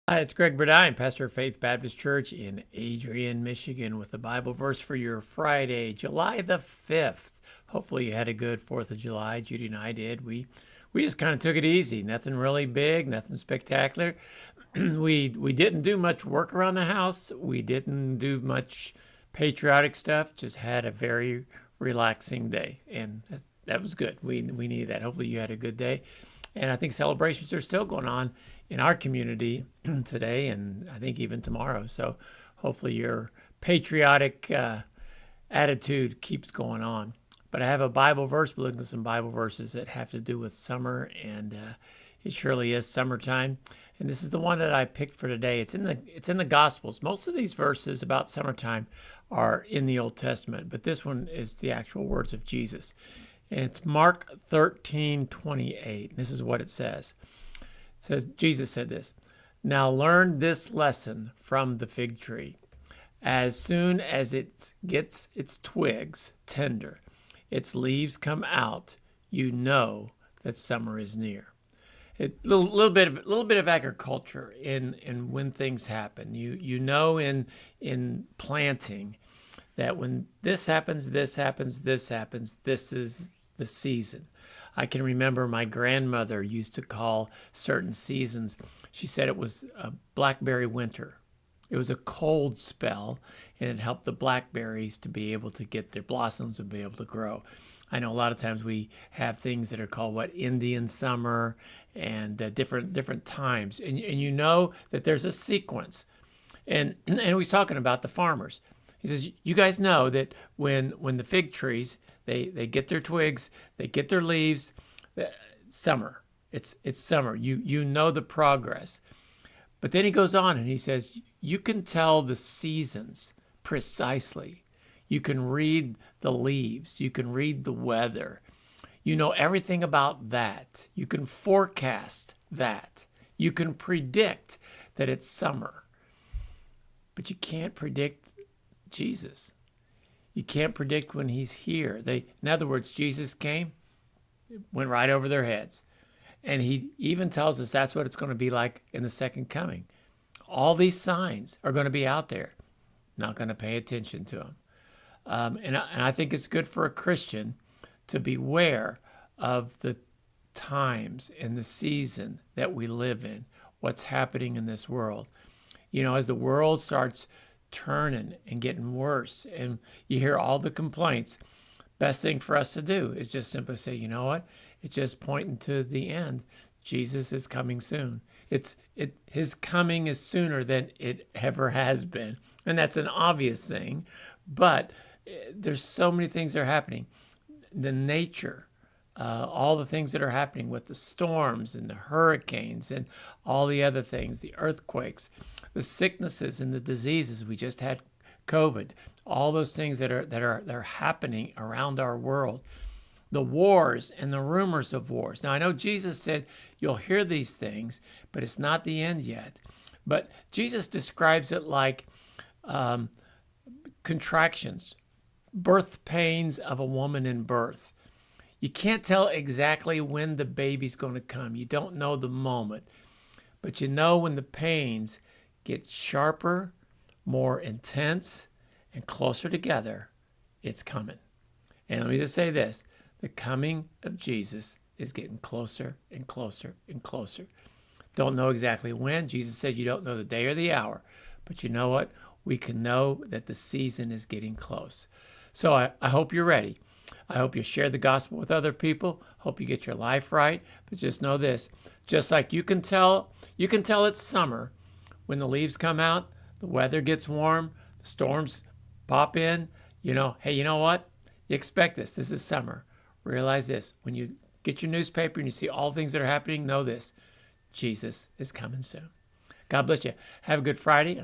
Hi, it's Greg Burdine, pastor of Faith Baptist Church in Adrian, Michigan, with the Bible verse for your Friday, July the 5th. Hopefully you had a good 4th of July. Judy and I did. We just kind of took it easy. Nothing really big, nothing spectacular. We didn't do much work around the house. We didn't do much patriotic stuff. Just had a very relaxing day, and that was good. We needed that. Hopefully you had a good day. And I think celebrations are still going on in our community today, and I think even tomorrow. So hopefully your patriotic attitude keeps going on. But I have a Bible verse. We're looking at some Bible verses that have to do with summer, and it surely is summertime. And this is the one that I picked for today. It's in the Gospels. Most of these verses about summertime are in the Old Testament, but this one is the actual words of Jesus. And it's Mark 13:28. This is what it says. It says, Jesus said this, "Now learn this lesson from the fig tree. As soon as it gets its twigs tender, its leaves come out, you know that summer is near." A little bit of agriculture in when things happen. You know in planting that when this happens, this happens, this happens, this is the season. I can remember my grandmother used to call certain seasons, she said it was a blackberry winter. It was a cold spell, and it helped the blackberries to be able to get their blossoms and be able to grow. I know a lot of times we have things that are called Indian summer and different times, and you know that there's a sequence. And he's talking about the farmers. He says, you guys know that when the fig trees, they get their twigs, they get their leaves, summer. It's summer. You know the progress. But then he goes on and he says, you can tell the seasons precisely. You can read the leaves. You can read the weather. You know everything about that. You can forecast that. You can predict that it's summer. But you can't predict Jesus. You can't predict when he's here. In other words, Jesus came, went right over their heads. And he even tells us that's what it's going to be like in the second coming. All these signs are going to be out there. Not going to pay attention to them. And I think it's good for a Christian to beware of the times and the season that we live in, what's happening in this world. You know, as the world starts turning and getting worse, and you hear all the complaints, best thing for us to do is just simply say, you know what? It's just pointing to the end. Jesus is coming soon. His coming is sooner than it ever has been. And that's an obvious thing, but there's so many things that are happening. The nature, all the things that are happening with the storms and the hurricanes and all the other things, the earthquakes, the sicknesses and the diseases. We just had COVID. All those things that are happening around our world. The wars and the rumors of wars. Now, I know Jesus said you'll hear these things, but it's not the end yet. But Jesus describes it like contractions, birth pains of a woman in birth. You can't tell exactly when the baby's going to come. You don't know the moment. But you know when the pains get sharper, more intense, and closer together, it's coming. And let me just say this. The coming of Jesus is getting closer and closer and closer. Don't know exactly when. Jesus said you don't know the day or the hour. But you know what? We can know that the season is getting close. So I hope you're ready. I hope you share the gospel with other people. Hope you get your life right. But just know this. Just like you can tell it's summer when the leaves come out, the weather gets warm, the storms pop in. You know, hey, you know what? You expect this. This is summer. Realize this. When you get your newspaper and you see all things that are happening, know this. Jesus is coming soon. God bless you. Have a good Friday.